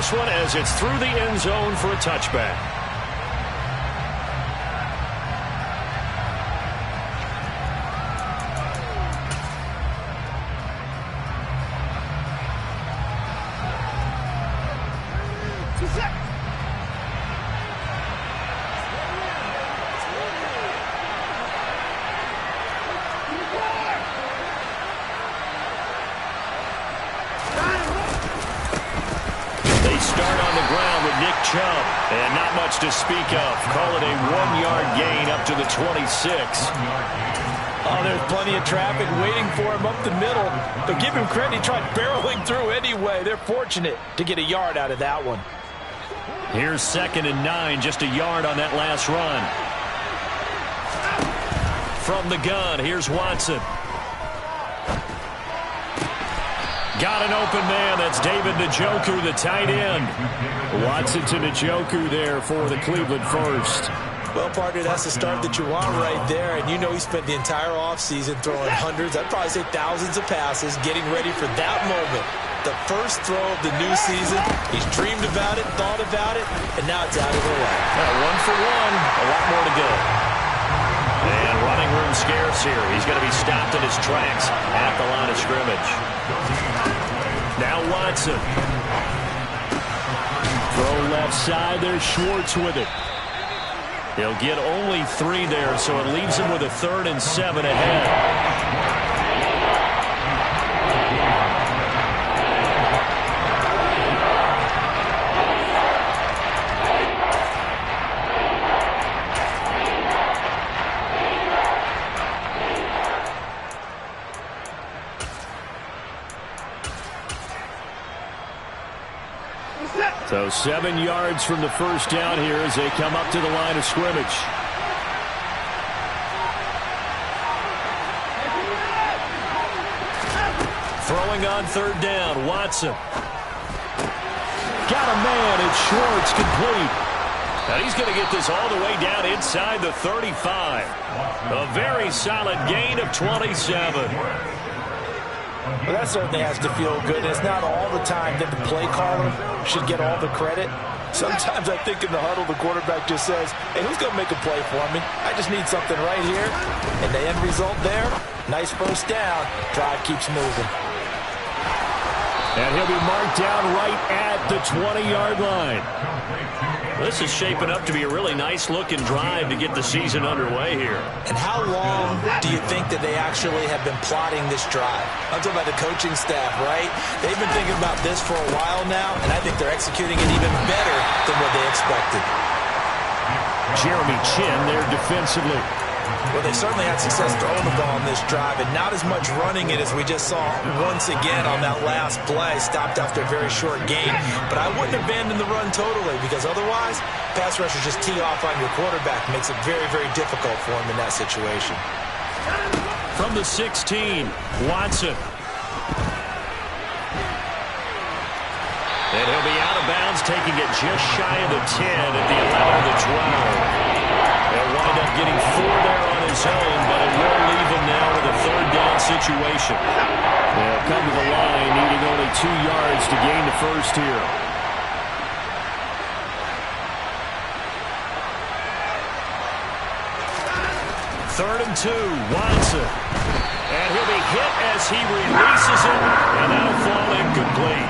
this one as it's through the end zone for a touchback. And not much to speak of. Call it a 1-yard gain up to the 26. Oh, there's plenty of traffic waiting for him up the middle. But give him credit, he tried barreling through anyway. They're fortunate to get a yard out of that one. Here's 2nd and 9, just a yard on that last run. From the gun, here's Watson. Got an open man. That's David Njoku, the tight end. Watson to Njoku there for the Cleveland first. Well, partner, that's the start that you want right there. And you know he spent the entire offseason throwing hundreds, I'd probably say thousands of passes, getting ready for that moment. The first throw of the new season. He's dreamed about it, thought about it, and now it's out of the way. 1 for 1. A lot more to go. And running room scarce here. He's going to be stopped in his tracks at the line of scrimmage. Now Watson. Throw left side. There's Schwartz with it. He'll get only 3 there, so it leaves him with a 3rd and 7 ahead. So 7 yards from the first down here as they come up to the line of scrimmage. Throwing on 3rd down, Watson. Got a man, and Schwartz complete. Now he's going to get this all the way down inside the 35. A very solid gain of 27. Well, that certainly has to feel good. It's not all the time that the play caller should get all the credit. Sometimes I think in the huddle, the quarterback just says, hey, who's going to make a play for me? I just need something right here. And the end result there, nice first down. Drive keeps moving. And he'll be marked down right at the 20-yard line. This is shaping up to be a really nice-looking drive to get the season underway here. And how long do you think that they actually have been plotting this drive? I'm talking about the coaching staff, right? They've been thinking about this for a while now, and I think they're executing it even better than what they expected. Jeremy Chin there defensively. Well, they certainly had success throwing the ball on this drive, and not as much running it as we just saw once again on that last play. Stopped after a very short gain. But I wouldn't abandon the run totally, because otherwise, pass rushers just tee off on your quarterback. Makes it very, very difficult for him in that situation. From the 16, Watson. And he'll be out of bounds, taking it just shy of the 10 at the 11 of the 12. They'll wind up getting 4 there on his own, but it will leave him now with a 3rd down situation. They'll come to the line, needing only 2 yards to gain the first here. Third and 2, Watson. And he'll be hit as he releases it, and that'll fall incomplete.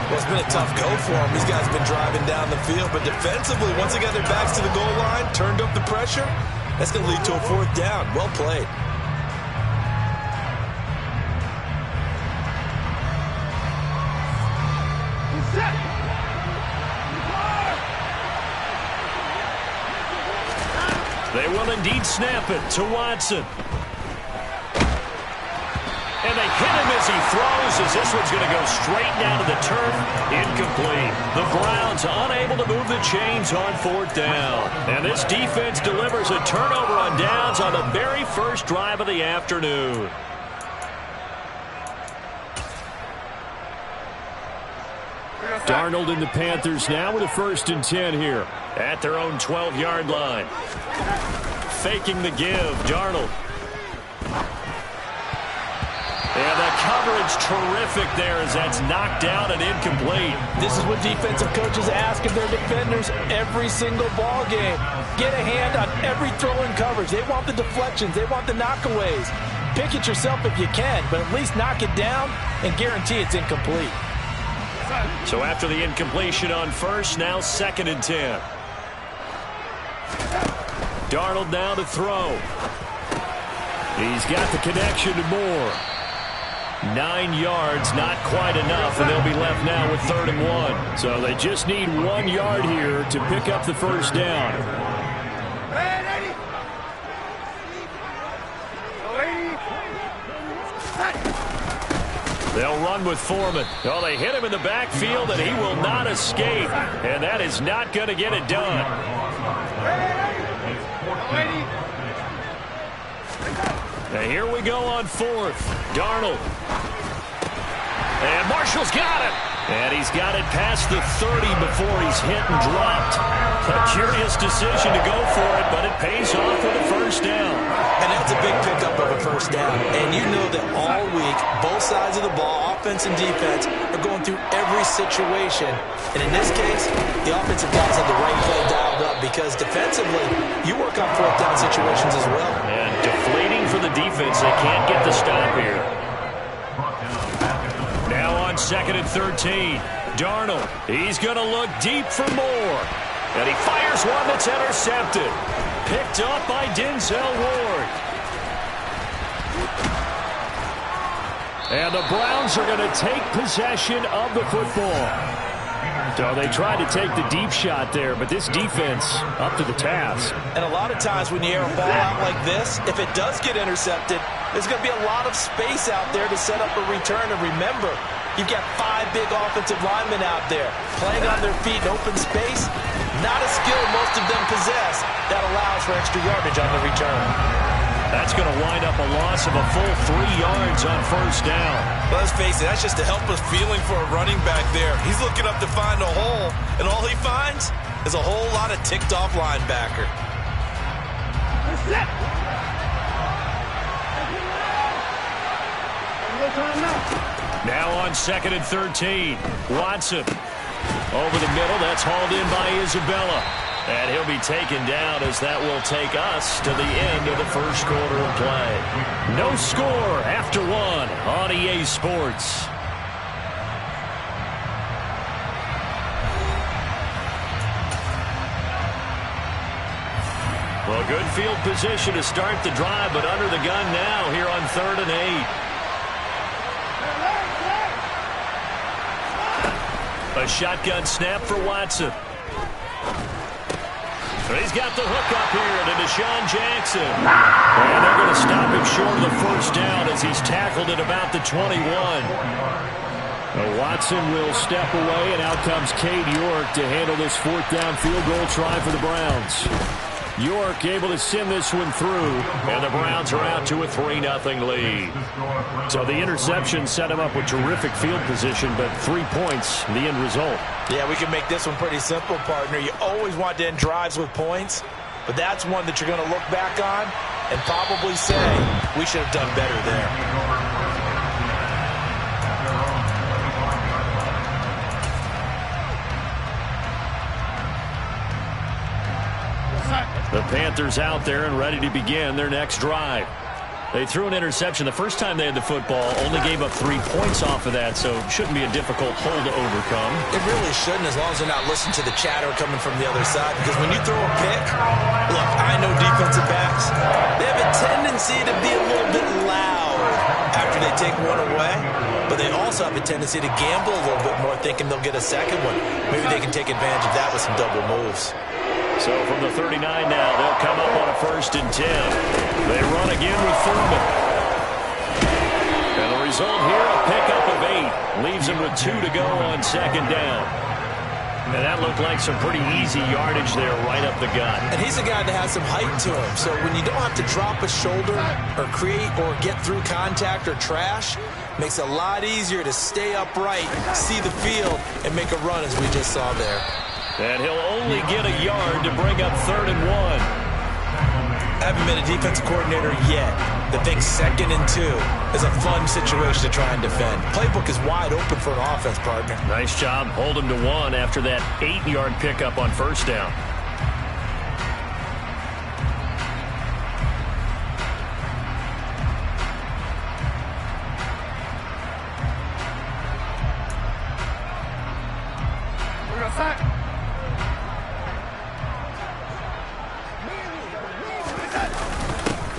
Well, it's been a tough go for him. These guys have been driving down the field, but defensively, once they got their backs to the goal line, turned up the pressure, that's going to lead to a 4th down. Well played. They will indeed snap it to Watson. And they hit him as he throws, as this one's going to go straight down to the turf. Incomplete. The Browns unable to move the chains on 4th down. And this defense delivers a turnover on downs on the very first drive of the afternoon. Darnold and the Panthers now with a 1st and 10 here at their own 12-yard line. Faking the give, Darnold. And the coverage terrific there as that's knocked down and incomplete. This is what defensive coaches ask of their defenders every single ball game. Get a hand on every throw in coverage. They want the deflections. They want the knockaways. Pick it yourself if you can, but at least knock it down and guarantee it's incomplete. So after the incompletion on first, now 2nd and 10. Darnold now to throw. He's got the connection to Moore. 9 yards, not quite enough, and they'll be left now with 3rd and 1. So they just need 1 yard here to pick up the first down. They'll run with Foreman. Oh, they hit him in the backfield, and he will not escape. And that is not going to get it done. And here we go on 4th. Darnold. And Marshall's got it. And he's got it past the 30 before he's hit and dropped. A curious decision to go for it, but it pays off with a first down. And that's a big pickup of a first down. And you know that all week, both sides of the ball, offense and defense, are going through every situation. And in this case, the offensive guys have the right play dialed up because defensively, you work on 4th down situations as well. And deflating for the defense. They can't get the stop here. Now on 2nd and 13. Darnold. He's going to look deep for Moore. And he fires one that's intercepted. Picked up by Denzel Ward. And the Browns are going to take possession of the football. So they tried to take the deep shot there, but this defense up to the task. And a lot of times when you air a ball out like this, if it does get intercepted, there's going to be a lot of space out there to set up a return. And remember, you've got 5 big offensive linemen out there playing on their feet in open space. Not a skill most of them possess that allows for extra yardage on the return. That's going to wind up a loss of a full 3 yards on first down. But let's face it, that's just a helpless feeling for a running back there. He's looking up to find a hole, and all he finds is a whole lot of ticked-off linebacker. Now on 2nd and 13. Watson. Over the middle, that's hauled in by Isabella. And he'll be taken down as that will take us to the end of the first quarter of play. No score after 1 on EA Sports. Well, good field position to start the drive, but under the gun now here on 3rd and 8. A shotgun snap for Watson. He's got the hook up here to Deshaun Jackson. And they're going to stop him short of the first down as he's tackled at about the 21. Watson will step away, and out comes Cade York to handle this 4th down field goal try for the Browns. York able to send this one through, and the Browns are out to a 3-0 lead. So the interception set him up with terrific field position, but 3 points, the end result. Yeah, we can make this one pretty simple, partner. You always want to end drives with points, but that's one that you're going to look back on and probably say, we should have done better there. The Panthers out there and ready to begin their next drive. They threw an interception the first time they had the football, only gave up 3 points off of that, so it shouldn't be a difficult hole to overcome. It really shouldn't, as long as they're not listening to the chatter coming from the other side, because when you throw a pick, look, I know defensive backs, they have a tendency to be a little bit loud after they take one away, but they also have a tendency to gamble a little bit more, thinking they'll get a second one. Maybe they can take advantage of that with some double moves. So from the 39 now, they'll come up on a 1st and 10. They run again with Foreman. And the result here, a pickup of 8. Leaves him with 2 to go on 2nd down. And that looked like some pretty easy yardage there right up the gut. And he's a guy that has some height to him. So when you don't have to drop a shoulder or create or get through contact or trash, makes it a lot easier to stay upright, see the field, and make a run as we just saw there. And he'll only get a yard to bring up 3rd and 1. haven't been a defensive coordinator yet that thinks 2nd and 2 is a fun situation to try and defend. Playbook is wide open for an offense, partner. Nice job. Hold him to 1 after that 8-yard pickup on first down.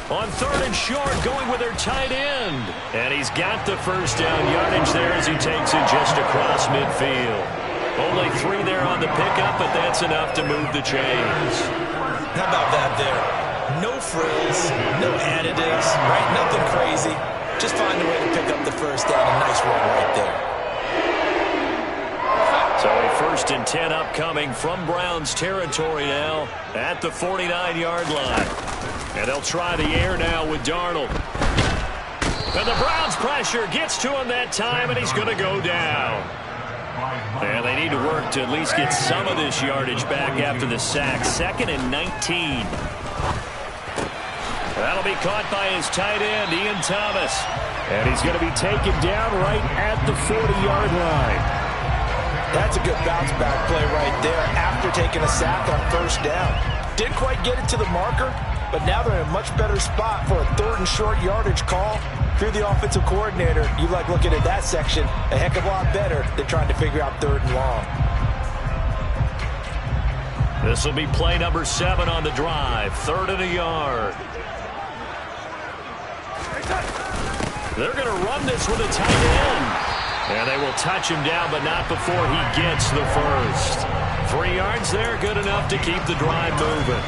On 3rd and short, going with their tight end. And he's got the first down yardage there as he takes it just across midfield. Only 3 there on the pickup, but that's enough to move the chains. How about that there? No frills, no additives, right? Nothing crazy. Just find a way to pick up the first down. A nice run right there. So a 1st and 10 upcoming from Browns territory now at the 49-yard line. And they'll try the air now with Darnold. And the Browns pressure gets to him that time, and he's going to go down. And they need to work to at least get some of this yardage back after the sack. 2nd and 19. That'll be caught by his tight end, Ian Thomas. And he's going to be taken down right at the 40-yard line. That's a good bounce-back play right there after taking a sack on first down. Didn't quite get it to the marker, but now they're in a much better spot for a 3rd and short yardage call. Through the offensive coordinator, you like looking at that section a heck of a lot better than trying to figure out 3rd and long. This will be play number 7 on the drive. 3rd and a yard. They're going to run this with a tight end. And they will touch him down, but not before he gets the first. 3 yards there, good enough to keep the drive moving.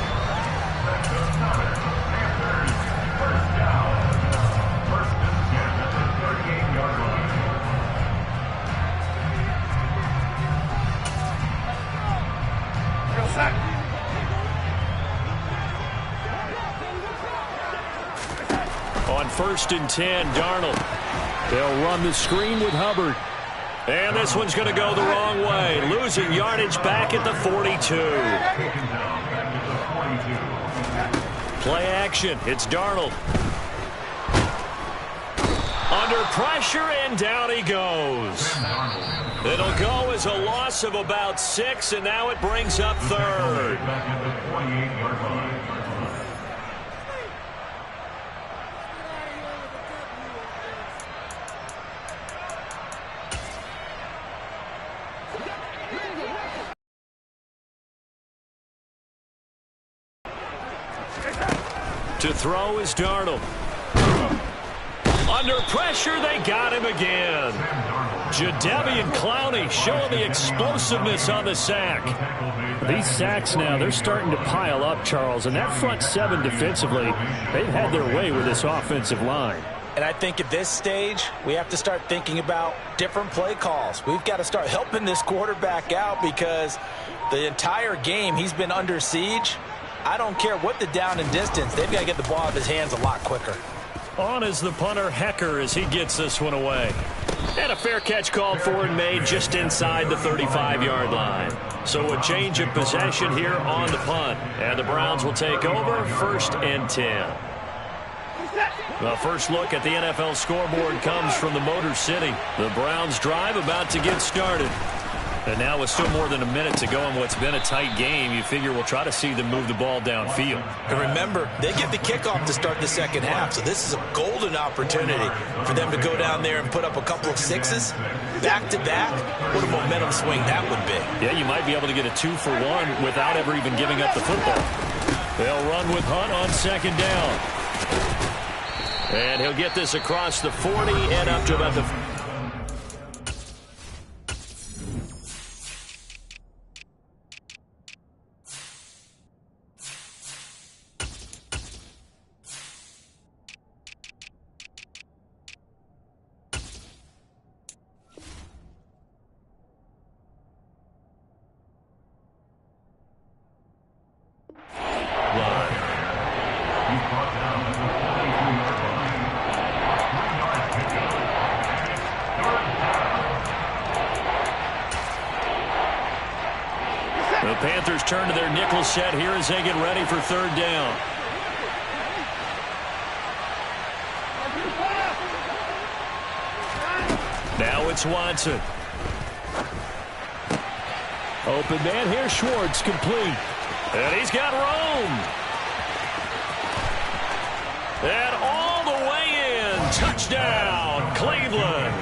On 1st and 10, Darnold. They'll run the screen with Hubbard. And this one's going to go the wrong way. Losing yardage back at the 42. Play action. It's Darnold. Under pressure, and down he goes. It'll go as a loss of about 6, and now it brings up 3rd. To throw is Darnold. Under pressure, they got him again. Jadeveon Clowney showing the explosiveness on the sack. These sacks now, they're starting to pile up, Charles. And that front 7 defensively, they've had their way with this offensive line. And I think at this stage, we have to start thinking about different play calls. We've got to start helping this quarterback out because the entire game he's been under siege. I don't care what the down and distance. They've got to get the ball out of his hands a lot quicker. On is the punter, Hecker, as he gets this one away. And a fair catch called for and made just inside the 35-yard line. So a change of possession here on the punt. And the Browns will take over 1st and 10. The first look at the NFL scoreboard comes from the Motor City. The Browns drive about to get started. And now with still more than a minute to go in what's been a tight game, you figure we'll try to see them move the ball downfield. And remember, they get the kickoff to start the second half, so this is a golden opportunity for them to go down there and put up a couple of 6s back-to-back. What a momentum swing that would be. Yeah, you might be able to get a 2-for-1 without ever even giving up the football. They'll run with Hunt on 2nd down. And he'll get this across the 40 and up to about the... The Panthers turn to their nickel set here as they get ready for 3rd down. Now it's Watson. Open man here, Schwartz, complete. And he's got room. And all the way in. Touchdown, Cleveland.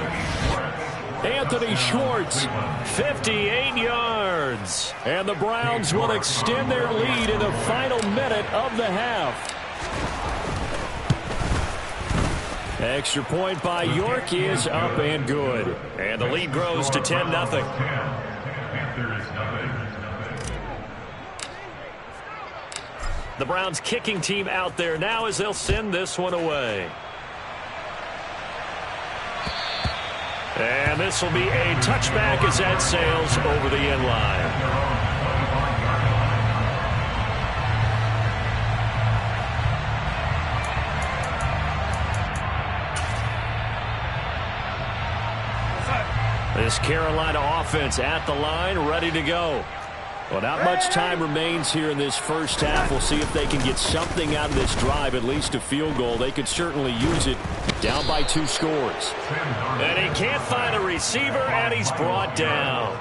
Anthony Schwartz, 58 yards. And the Browns will extend their lead in the final minute of the half. Extra point by York is up and good. And the lead grows to 10-0. The Browns kicking team out there now as they'll send this one away. And this will be a touchback as that sails over the end line. This Carolina offense at the line, ready to go. Well, not much time remains here in this first half. We'll see if they can get something out of this drive, at least a field goal. They could certainly use it, down by 2 scores. And he can't find a receiver, and he's brought down.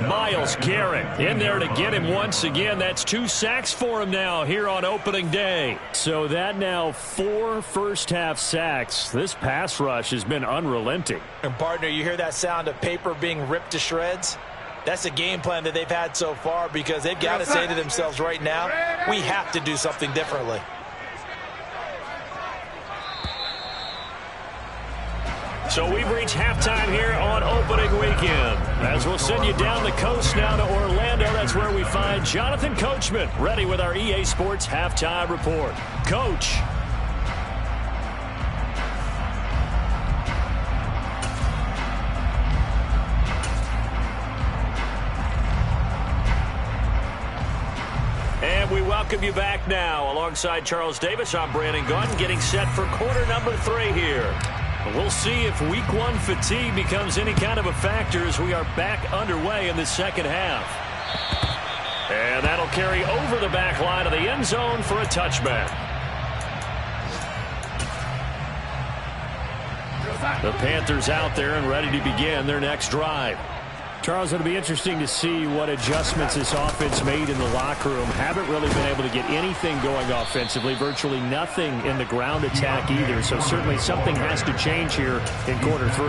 Myles Garrett in there to get him once again. That's 2 sacks for him now here on opening day. So that now 4 first-half sacks. This pass rush has been unrelenting. And, partner, you hear that sound of paper being ripped to shreds? That's a game plan that they've had so far because they've got to say to themselves right now, we have to do something differently. So we've reached halftime here on opening weekend. As we'll send you down the coast now to Orlando, that's where we find Jonathan Coachman ready with our EA Sports Halftime Report. Coach. And we welcome you back now. Alongside Charles Davis, I'm Brandon Gunn, getting set for quarter number 3 here. We'll see if week 1 fatigue becomes any kind of a factor as we are back underway in the second half. And that'll carry over the back line of the end zone for a touchback. The Panthers out there and ready to begin their next drive. Charles, it'll be interesting to see what adjustments this offense made in the locker room. Haven't really been able to get anything going offensively. Virtually nothing in the ground attack either. So certainly something has to change here in quarter 3.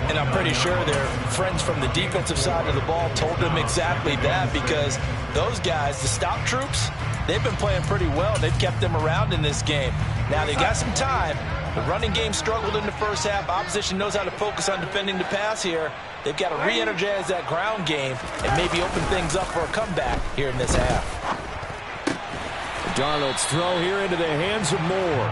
And I'm pretty sure their friends from the defensive side of the ball told them exactly that because those guys, the stop troops, they've been playing pretty well. They've kept them around in this game. Now they've got some time. The running game struggled in the first half. Opposition knows how to focus on defending the pass here. They've got to re-energize that ground game and maybe open things up for a comeback here in this half. Darnold's throw here into the hands of Moore.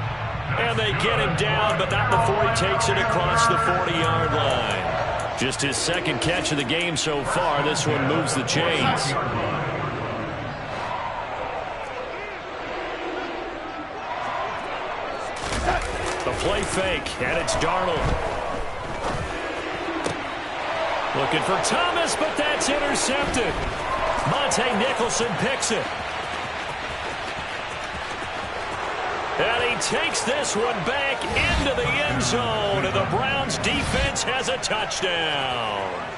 And they get him down, but not before he takes it across the 40-yard line. Just his second catch of the game so far. This one moves the chains. The play fake, and it's Darnold. Looking for Thomas, but that's intercepted. Monte Nicholson picks it. And he takes this one back into the end zone, and the Browns defense has a touchdown.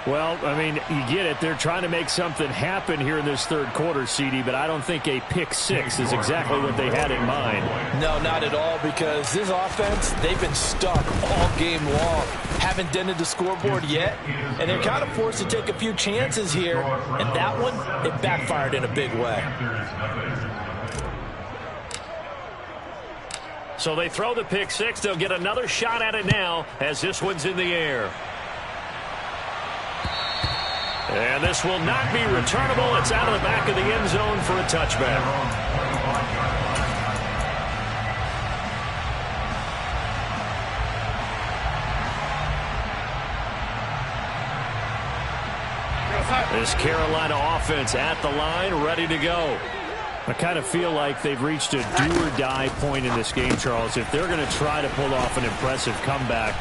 Well, I mean, you get it. They're trying to make something happen here in this third quarter, CD, but I don't think a pick 6 is exactly what they had in mind. No, not at all, because this offense, they've been stuck all game long. Haven't dented the scoreboard yet, and they're kind of forced to take a few chances here, and that one, it backfired in a big way. So they throw the pick 6. They'll get another shot at it now as this one's in the air. And this will not be returnable. It's out of the back of the end zone for a touchback. This Carolina offense at the line, ready to go. I kind of feel like they've reached a do-or-die point in this game, Charles. If they're going to try to pull off an impressive comeback,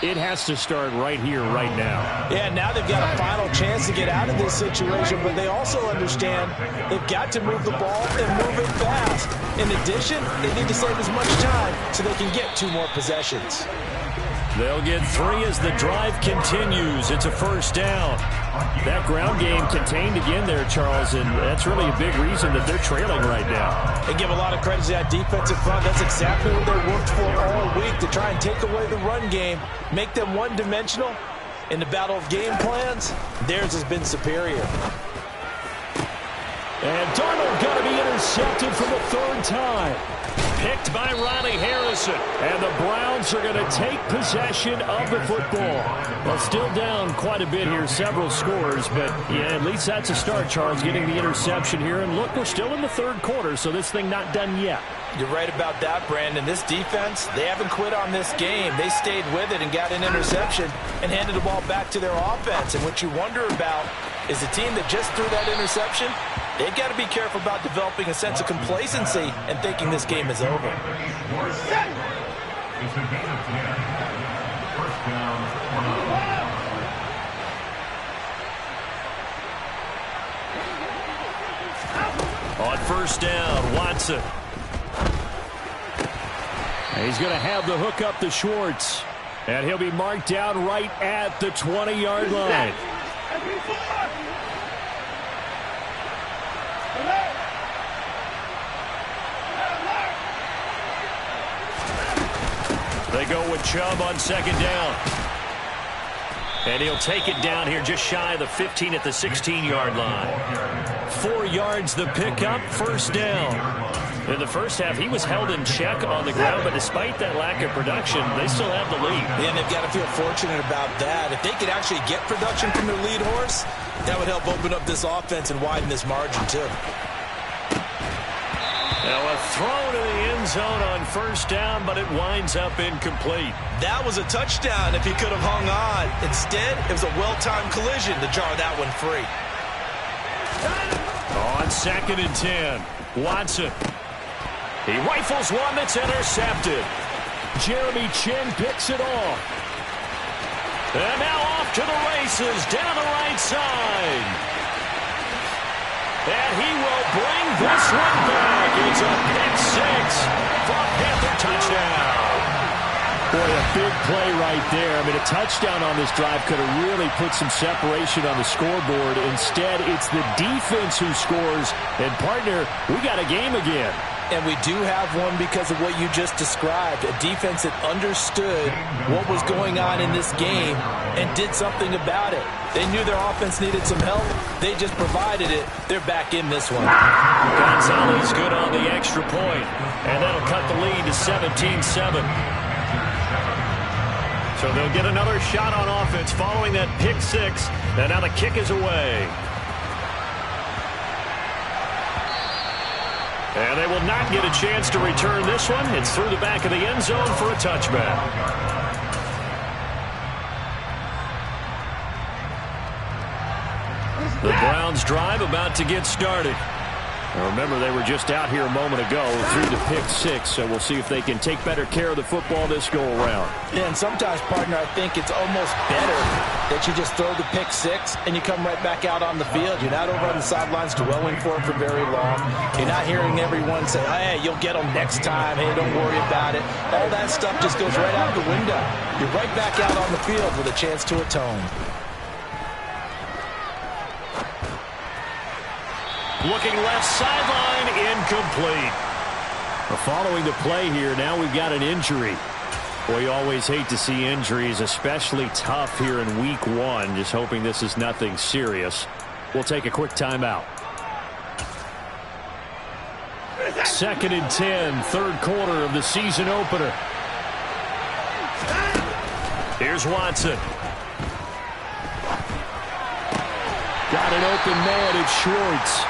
it has to start right here, right now. Yeah, now they've got a final chance to get out of this situation, but they also understand they've got to move the ball and move it fast. In addition, they need to save as much time so they can get 2 more possessions. They'll get 3 as the drive continues. It's a first down. That ground game contained again there, Charles, and that's really a big reason that they're trailing right now. They give a lot of credit to that defensive front. That's exactly what they worked for all week, to try and take away the run game, make them one-dimensional. In the battle of game plans, theirs has been superior. And Darnold going to be intercepted for the 3rd time. Picked by Ronnie Harrison. And the Browns are going to take possession of the football. Well, still down quite a bit here, several scores. But, yeah, at least that's a start, Charles, getting the interception here. And, look, we're still in the 3rd quarter, so this thing not done yet. You're right about that, Brandon. This defense, they haven't quit on this game. They stayed with it and got an interception and handed the ball back to their offense. And what you wonder about is the team that just threw that interception, they've got to be careful about developing a sense of complacency and thinking this game is over. On first down, Watson. He's going to have the hook up to Schwartz. And he'll be marked down right at the 20-yard line. They go with Chubb on 2nd down. And he'll take it down here just shy of the 15 at the 16-yard line. 4 yards the pickup, first down. In the first half, he was held in check on the ground, but despite that lack of production, they still have the lead. Yeah, and they've got to feel fortunate about that. If they could actually get production from their lead horse, that would help open up this offense and widen this margin, too. Now a throw to the end zone on first down, but it winds up incomplete. That was a touchdown if he could have hung on. Instead, it was a well-timed collision to jar that one free. On 2nd and 10, Watson. He rifles one that's intercepted. Jeremy Chin picks it off. And now off to the races down the right side. And he will bring this one back. It's a pick 6 for a Panther touchdown. Boy, a big play right there. I mean, a touchdown on this drive could have really put some separation on the scoreboard. Instead, it's the defense who scores. And, partner, we got a game again. And we do have one because of what you just described. A defense that understood what was going on in this game and did something about it. They knew their offense needed some help. They just provided it. They're back in this one. Gonzalez good on the extra point. And that'll cut the lead to 17-7. So they'll get another shot on offense following that pick 6. And now the kick is away. And they will not get a chance to return this one. It's through the back of the end zone for a touchback. The Browns drive about to get started. Now remember, they were just out here a moment ago through the pick 6, so we'll see if they can take better care of the football this go-around. Yeah, and sometimes, partner, I think it's almost better that you just throw the pick 6 and you come right back out on the field. You're not over on the sidelines dwelling for it for very long. You're not hearing everyone say, hey, you'll get them next time. Hey, don't worry about it. All that stuff just goes right out the window. You're right back out on the field with a chance to atone. Looking left sideline, incomplete. Following the play here, now we've got an injury. Boy, you always hate to see injuries, especially tough here in week 1. Just hoping this is nothing serious. We'll take a quick timeout. 2nd and 10, third quarter of the season opener. Here's Watson. Got an open man, it's Schwartz.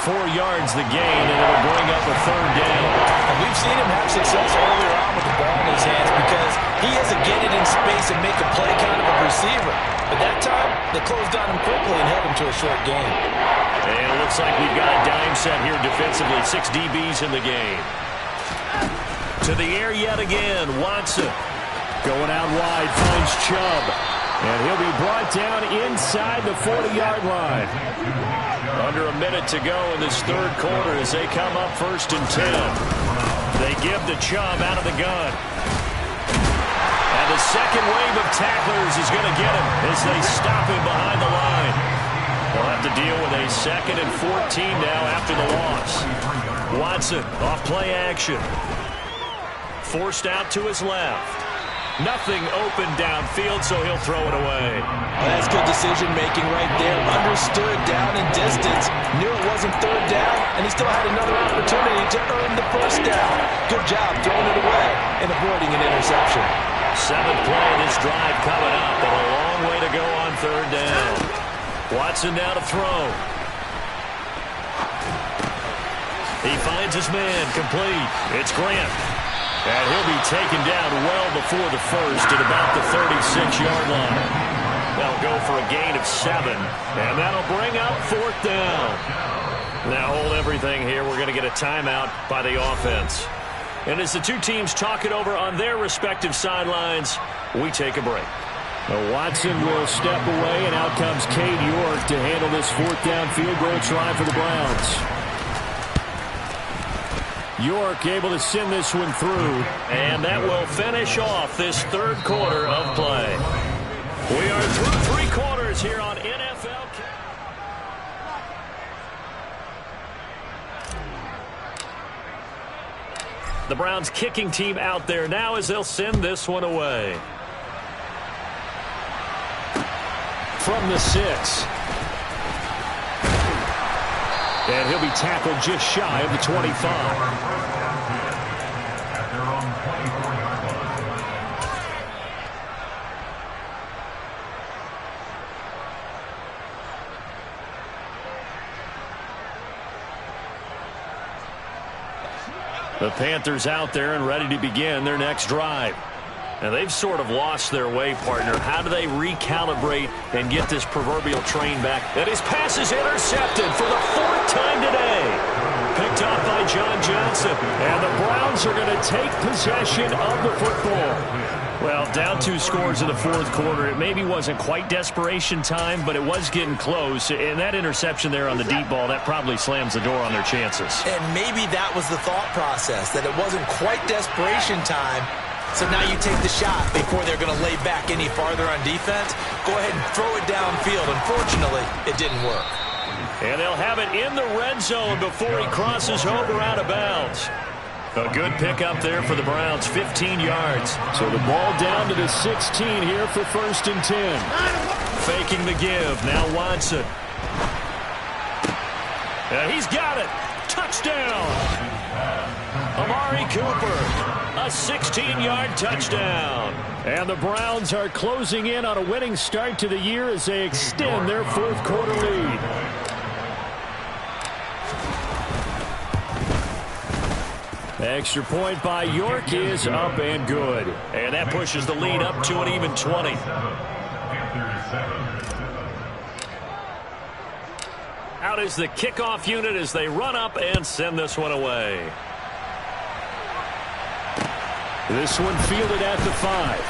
4 yards the gain, and it'll bring up a third down. And we've seen him have success earlier on with the ball in his hands because he has to get it in space and make a play kind of a receiver. But that time, they closed on him quickly and held him to a short gain. And it looks like we've got a dime set here defensively. 6 DBs in the game. To the air yet again, Watson. Going out wide, finds Chubb. And he'll be brought down inside the 40-yard line. Under a minute to go in this third quarter as they come up 1st and 10. They give the Chubb out of the gun. And the second wave of tacklers is going to get him as they stop him behind the line. They'll have to deal with a 2nd and 14 now after the loss. Watson off play action. Forced out to his left. Nothing open downfield, so he'll throw it away. That's good decision-making right there. Understood down and distance. Knew it wasn't third down, and he still had another opportunity to earn the first down. Good job throwing it away and avoiding an interception. 7th play of this drive coming up, but a long way to go on third down. Watson now to throw. He finds his man, complete. It's Grant. And he'll be taken down well before the first at about the 36-yard line. They'll go for a gain of 7, and that'll bring up 4th down. Now hold everything here. We're going to get a timeout by the offense. And as the two teams talk it over on their respective sidelines, we take a break. Watson will step away, and out comes Cade York to handle this 4th down field goal try for the Browns. York able to send this one through, and that will finish off this third quarter of play. We are through 3 quarters here on NFL. The Browns kicking team out there now as they'll send this one away. From the 6. And he'll be tackled just shy of the 25. The Panthers out there and ready to begin their next drive. Now, they've sort of lost their way, partner. How do they recalibrate and get this proverbial train back? And his pass is intercepted for the 4th time today. Picked up by John Johnson. And the Browns are going to take possession of the football. Well, down 2 scores in the 4th quarter. It maybe wasn't quite desperation time, but it was getting close. And that interception there on the deep ball, that probably slams the door on their chances. And maybe that was the thought process, that it wasn't quite desperation time. So now you take the shot before they're going to lay back any farther on defense. Go ahead and throw it downfield. Unfortunately, it didn't work. And they'll have it in the red zone before he crosses over out of bounds. A good pickup there for the Browns, 15 yards. So the ball down to the 16 here for 1st and 10. Faking the give. Now Watson. And he's got it. Touchdown. Amari Cooper. A 16-yard touchdown. And the Browns are closing in on a winning start to the year as they extend their 4th quarter lead. Extra point by York is up and good. And that pushes the lead up to an even 20. Out is the kickoff unit as they run up and send this one away. This one fielded at the 5.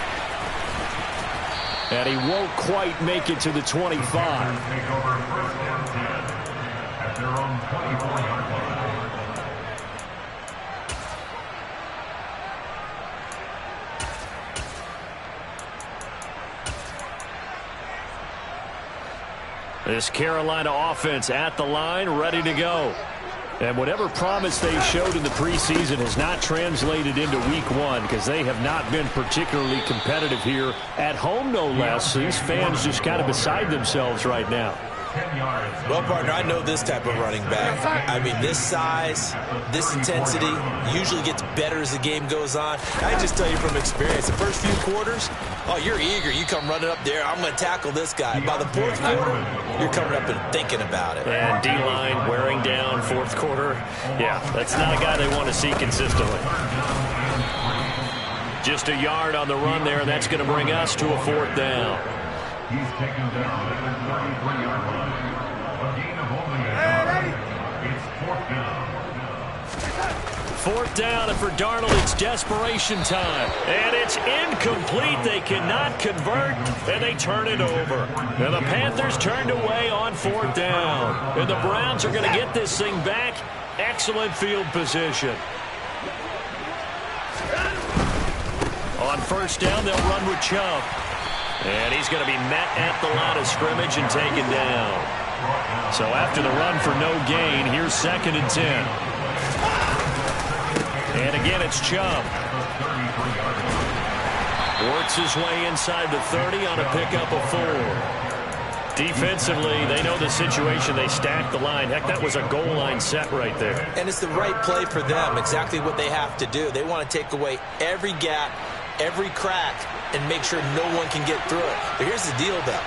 And he won't quite make it to the 25. This Carolina offense at the line, ready to go. And whatever promise they showed in the preseason has not translated into week 1 because they have not been particularly competitive here at home, no less. These fans just kind of beside themselves right now. Well, partner, I know this type of running back. I mean, this size, this intensity usually gets better as the game goes on. I just tell you from experience, the first few quarters, oh, you're eager. You come running up there, I'm going to tackle this guy. By the 4th quarter, you're coming up and thinking about it. And D-line wearing down 4th quarter. Yeah, that's not a guy they want to see consistently. Just a yard on the run there, and that's going to bring us to a 4th down. He's taken down at the 33-yard line. A gain of only a yard. It's 4th down. 4th down, and for Darnold, it's desperation time. And it's incomplete. They cannot convert, and they turn it over. And the Panthers turned away on 4th down. And the Browns are going to get this thing back. Excellent field position. On first down, they'll run with Chubb. And he's going to be met at the line of scrimmage and taken down. So after the run for no gain, here's 2nd and 10. And again, it's Chubb. Works his way inside the 30 on a pickup of 4. Defensively, they know the situation. They stack the line. Heck, that was a goal line set right there. And it's the right play for them, exactly what they have to do. They want to take away every gap, every crack, and make sure no one can get through it. But here's the deal, though.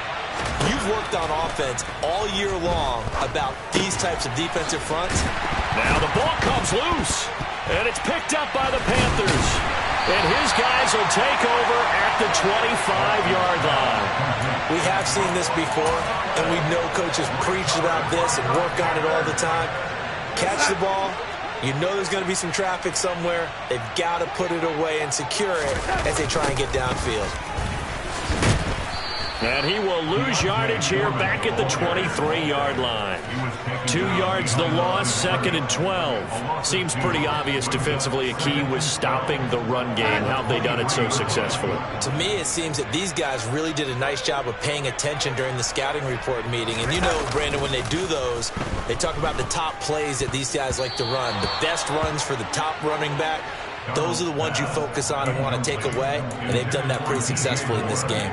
You've worked on offense all year long about these types of defensive fronts. Now the ball comes loose, and it's picked up by the Panthers. And his guys will take over at the 25-yard line. We have seen this before, and we know coaches preach about this and work on it all the time. Catch the ball. You know there's going to be some traffic somewhere. They've got to put it away and secure it as they try and get downfield. And he will lose yardage here back at the 23-yard line. 2 yards the loss, 2nd and 12. Seems pretty obvious defensively a key was stopping the run game. How have they done it so successfully? To me, it seems that these guys really did a nice job of paying attention during the scouting report meeting. And you know, Brandon, when they do those, they talk about the top plays that these guys like to run. The best runs for the top running back, those are the ones you focus on and want to take away. And they've done that pretty successfully in this game.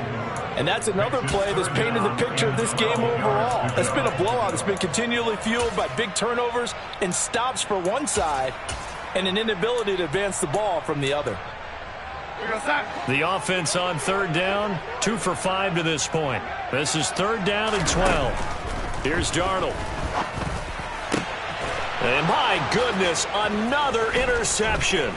And that's another play that's painted the picture of this game overall. It's been a blowout. It's been continually fueled by big turnovers and stops for one side and an inability to advance the ball from the other. The offense on 3rd down, 2 for 5 to this point. This is 3rd down and 12. Here's Darnold. And my goodness, another interception.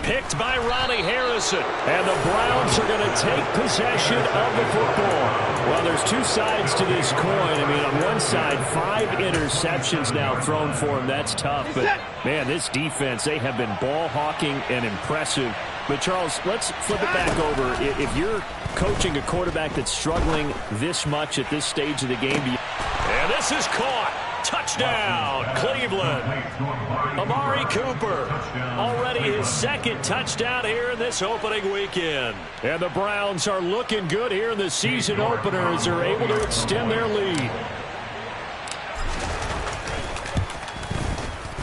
Picked by Ronnie Harrison. And the Browns are going to take possession of the football. Well, there's 2 sides to this coin. I mean, on one side, 5 interceptions now thrown for him. That's tough. But, man, this defense, they have been ball hawking and impressive. But, Charles, let's flip it back over. If you're coaching a quarterback that's struggling this much at this stage of the game, and this is caught. Touchdown, Cleveland. Amari Cooper, already his 2nd touchdown here in this opening weekend. And the Browns are looking good here in the season opener as they're able to extend their lead.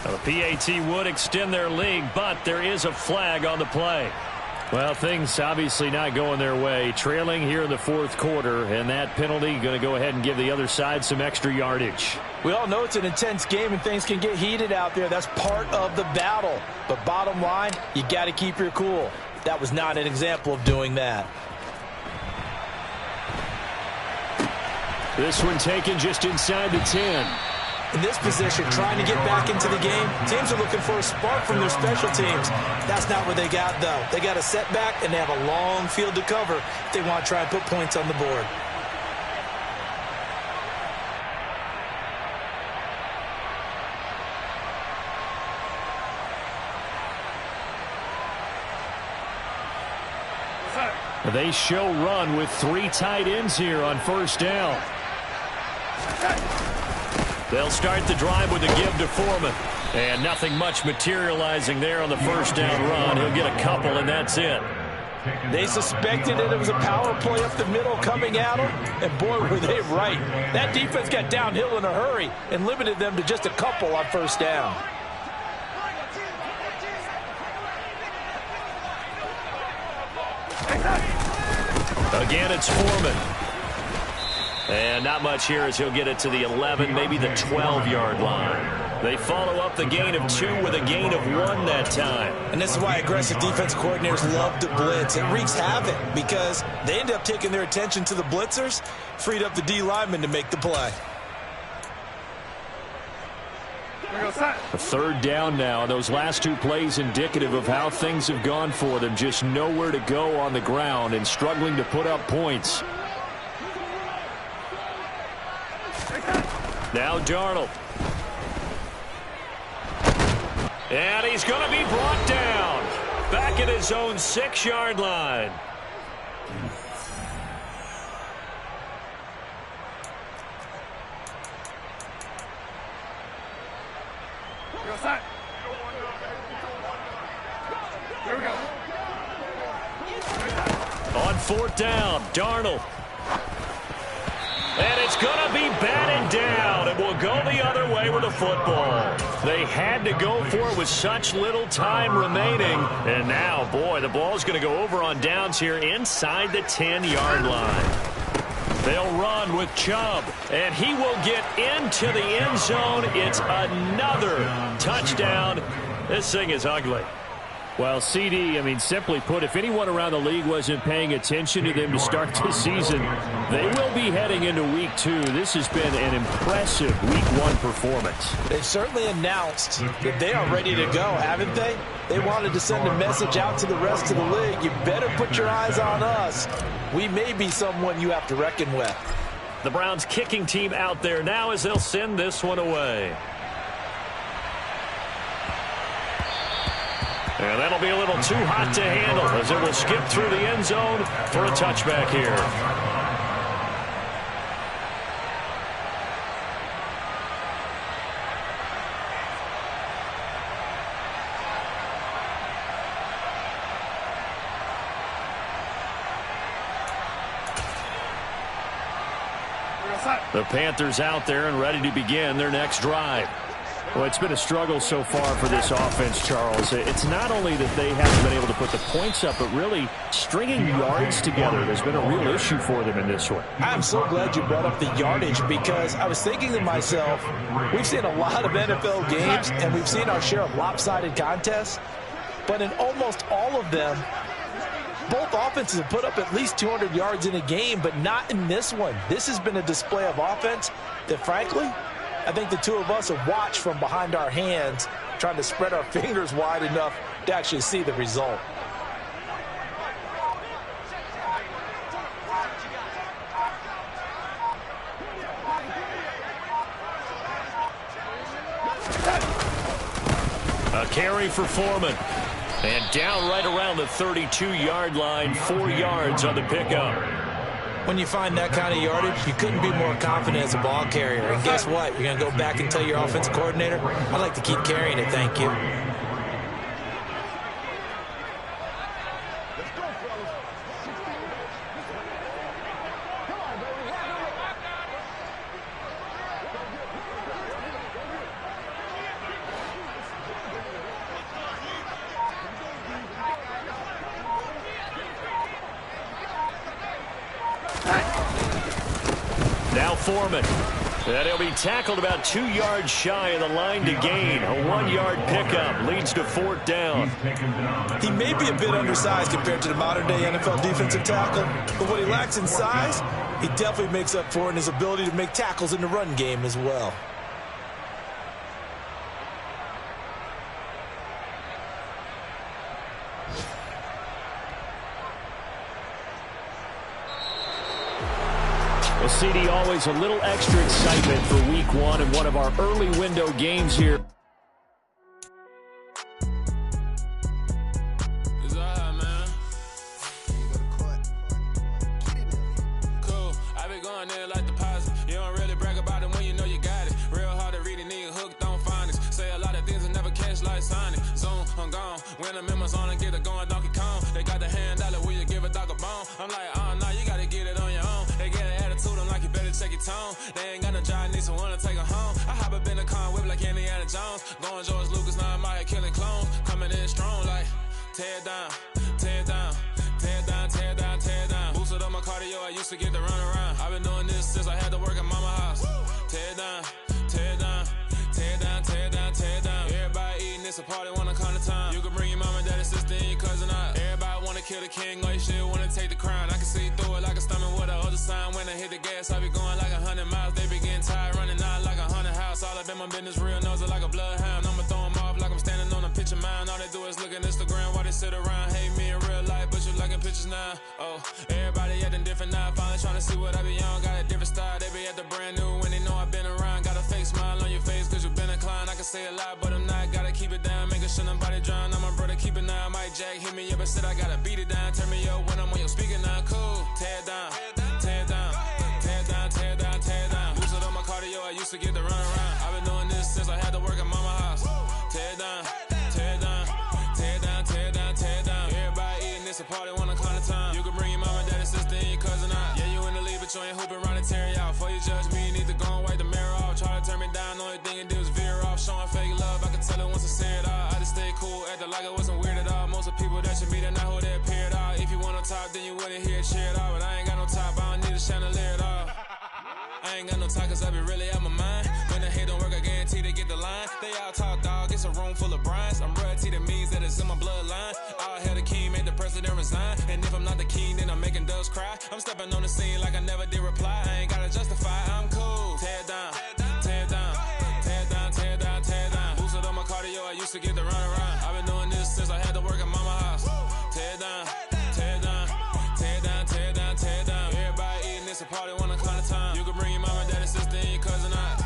Now, the PAT would extend their lead, but there is a flag on the play. Well, things obviously not going their way. Trailing here in the 4th quarter, and that penalty going to go ahead and give the other side some extra yardage. We all know it's an intense game and things can get heated out there. That's part of the battle. But bottom line, you got to keep your cool. That was not an example of doing that. This one taken just inside the 10. In this position, trying to get back into the game, teams are looking for a spark from their special teams. That's not what they got, though. They got a setback, and they have a long field to cover if they want to try and put points on the board. They show run with 3 tight ends here on first down. They'll start the drive with a give to Foreman. And nothing much materializing there on the first down run. He'll get a couple, and that's it. They suspected it was a power play up the middle coming at them, and boy, were they right. That defense got downhill in a hurry and limited them to just a couple on first down. Again, it's Foreman. And not much here as he'll get it to the 11, maybe the 12-yard line. They follow up the gain of 2 with a gain of 1 that time. And this is why aggressive defense coordinators love to blitz. It wreaks havoc because they end up taking their attention to the blitzers, freed up the D lineman to make the play. A 3rd down now. Those last 2 plays indicative of how things have gone for them. Just nowhere to go on the ground and struggling to put up points. Now Darnold. And he's going to be brought down. Back at his own 6-yard line. 4th down. Darnold. And it's going to be batted down, and will go the other way with the football. They had to go for it with such little time remaining. And now, boy, the ball's going to go over on downs here inside the 10-yard line. They'll run with Chubb, and he will get into the end zone. It's another touchdown. This thing is ugly. Well, CD, simply put, if anyone around the league wasn't paying attention to them to start this season, they will be heading into Week 2. This has been an impressive Week 1 performance. They've certainly announced that they are ready to go, haven't they? They wanted to send a message out to the rest of the league. You better put your eyes on us. We may be someone you have to reckon with. The Browns kicking team out there now as they'll send this one away. And that'll be a little too hot to handle as it will skip through the end zone for a touchback here. The Panthers out there and ready to begin their next drive. Well, it's been a struggle so far for this offense, Charles. It's not only that they haven't been able to put the points up, but really stringing yards together has been a real issue for them in this one. I'm so glad you brought up the yardage because I was thinking to myself, we've seen a lot of NFL games and we've seen our share of lopsided contests, but in almost all of them, both offenses have put up at least 200 yards in a game, but not in this one. This has been a display of offense that, frankly, I think the two of us have watched from behind our hands, trying to spread our fingers wide enough to actually see the result. A carry for Foreman. And down right around the 32-yard line, 4 yards on the pickup. When you find that kind of yardage, you couldn't be more confident as a ball carrier. And guess what? You're going to go back and tell your offensive coordinator, I'd like to keep carrying it, thank you. Now Foreman. And he'll be tackled about 2 yards shy of the line to gain. A 1-yard pickup leads to 4th down. He may be a bit undersized compared to the modern-day NFL defensive tackle, but what he lacks in size, he definitely makes up for in his ability to make tackles in the run game as well. Well, CD, always a little extra excitement for Week 1 and one of our early window games here. It's all right, man. Cool. I be going there like deposit. You don't really brag about it when you know you got it. Real hard to read a nigga hooked on finance. Say a lot of things and never catch like signing. Zone, I'm gone. When I'm in my zone and get it going Donkey Kong. They got the hand dollar, will you give a dog a bone? I'm like, oh, no, you gotta get it on your own. They get an attitude, I'm like, you better check your tone. They ain't got no job, need someone to take her home. I hop up in a car, whip like Indiana Jones. Going George Lucas, now I'm out here killing clones. Coming in strong like, tear down, tear down, tear down, tear down, tear down. Boosted up my cardio, I used to get to run around. I've been doing this since I had to work at mama house. Tear down, tear down, tear down, tear down, tear down. Everybody eating, it's a party, wanna come to time. You can bring your mama, daddy, sister, and your cousin out. Everybody wanna kill the king, or you shit wanna take the crown. I can see through it like a stomach with a other sign. When I hit the gas, I be going like 100 miles. They be getting tired, running out like 100 house. All up in my business, real nose like a bloodhound. I'ma throw them off like I'm standing on a picture mine. All they do is look at Instagram while they sit around. Hate me in real life, but you liking pictures now. Oh, everybody acting different now. Finally trying to see what I be on. Got a different style, they be at the brand new when they know I've been around. Got a fake smile on your face cause you been inclined. I can say a lot, but I'm not. Gotta keep it down, make sure nobody drown. I'm my brother, keep it now. Mike Jack hit me up and said I gotta beat it down. Turn me up when I'm on your speaker now. Cool, tear down, tear down, tear down, tear down, tear down. Boosted up my cardio, I used to get to run around. I've been doing this since I had to work at mama house. Tear down, tear down, tear down, tear down, tear down. Everybody eating, it's a party, wanna climb the time. You can bring your mama, daddy, want to say it all. I just stay cool, acting like it wasn't weird at all. Most of the people that you meet are not who they appear at all. If you want on top, then you wouldn't hear it cheer at all. But I ain't got no top, I don't need a chandelier at all. I ain't got no talk, cause I be really out my mind. When the hate don't work, I guarantee they get the line. They all talk, dog, it's a room full of brinds. I'm royalty, that means that it's in my bloodline. All hell the king, made the president resign. And if I'm not the king, then I'm making doves cry. I'm stepping on the scene like I never did reply. I ain't gotta justify, I'm cool. Tear down, tear down, tear down, tear down, tear down. Boosted on my cardio, I used to get the run around. I've been doing this since I had to work at mama house. Tear down, tear down, tear down, tear down, tear down. Everybody eating, it's a party, one o'clock of time. You can bring your mama, daddy, sister, and your cousin out.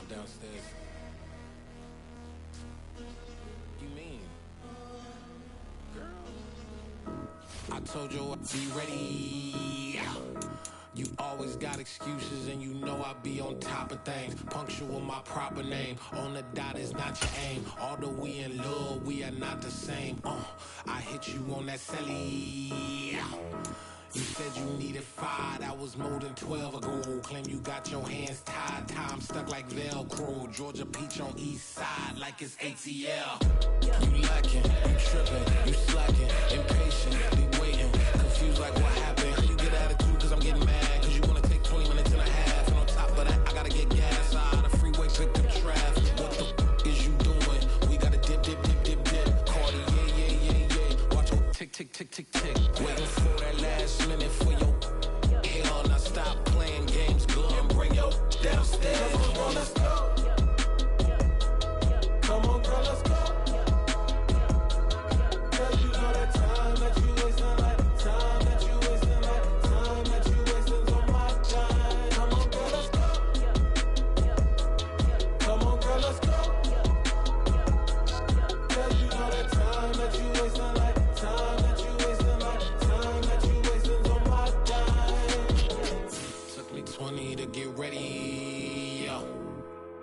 Downstairs. You mean? Girl, I told you I'd be ready. You always got excuses and you know I be on top of things. Punctual my proper name. On the dot is not your aim. Although we in love, we are not the same. I hit you on that celly. You said you needed 5, that was more than 12 ago. Claim you got your hands tied, time stuck like Velcro. Georgia Peach on east side like it's ATL. You lacking, you tripping, you slacking, impatient, be waiting, confused like what happened. How you get attitude cause I'm getting mad, cause you wanna take 20 minutes and a half. And on top of that, I gotta get gas out of the freeway, pick up traffic. What the is you doing? We gotta dip, dip, dip, dip, dip. Cardi, yeah. Watch your tick, tick, tick, tick, tick. Waiting for that last minute for your hell. Now stop playing games, go and bring your downstairs. Come on, let's go. Come on, girl, let's go. Cause you know that time that you wasting, like time that you wasting, like time that you wasting on my time. Come on, girl, let's go. Come on, girl, let's go. Cause you know that time that you wasting, like time that you wasting, like time that you wasting on my time. Took me 20 to get ready, yo.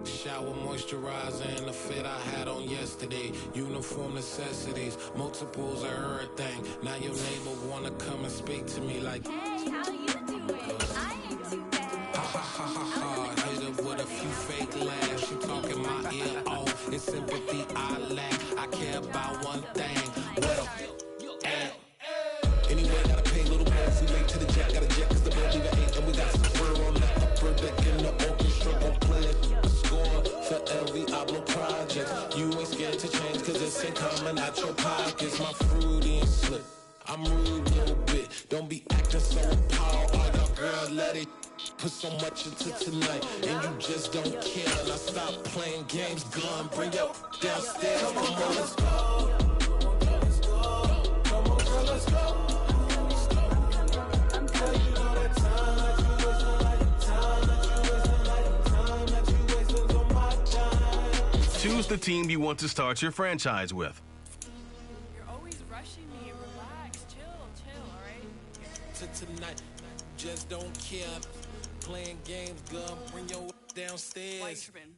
Shower, moisturizer, and the fit I had on yesterday. Uniform necessities, multiples of everything. Now your neighbor wanna come and speak to me like, hey, how you doing? I ain't too bad. ha ha ha ha ha. Hit her with a few fake laughs. She talking my ear off. It's sympathy I lack. I care about one thing. Well, anyway, gotta pay a little more if we late to the jet. Gotta jet cause the boat leave at 8. And we got some fur on the upper deck in the orchestra. Gon' play it, score for every Ablo project. You ain't scared to change cause it's ain't coming out your pockets. My fruity and slip, I'm rude a little bit. Don't be acting so appalled. All y'all girl, let it put so much into tonight. And you just don't care. Now stop playing games, gun, bring your downstairs. Come on, girl, let's go. Come on, girl, let's go. Choose the team you want to start your franchise with. You're always rushing me. Relax. Chill, all right? To tonight, just don't care. Playing games, gun, bring your downstairs. Why you tripping?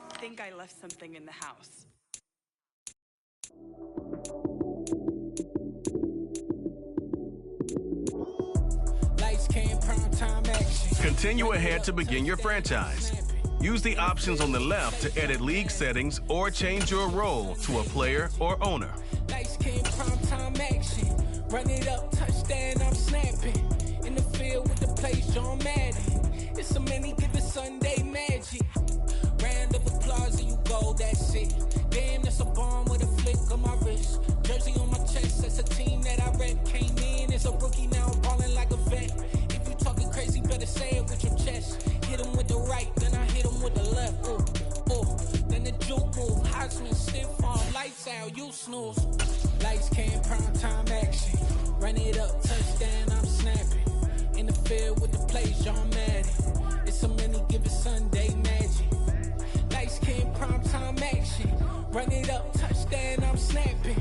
I think I left something in the house. Lights, cam, prime time action. Continue ahead to begin your franchise. Use the options on the left to edit league settings or change your role to a player or owner. Lights, cam, prime time action. Run it up, touchdown, I'm snapping. In the field with the plays, John Madden. It's a many given Sunday magic. Round of applause and you go, that's it. Damn, that's a bomb with a flick on my wrist. Jersey on my chest, that's a team that I rep. Came in as a rookie, now I'm balling like a vet. If you talking crazy, better say it with your chest. Hit him with the right, then I hit him with the left. Then the juke move, Heisman, stiff arm, lights out, you snooze. Lights, cam, prime time action. Run it up, touchdown, I'm snapping. In the field with the plays, John Madden. It's a many given Sunday magic. Lights, cam, prime time action. Run it up, touchdown, I'm snapping.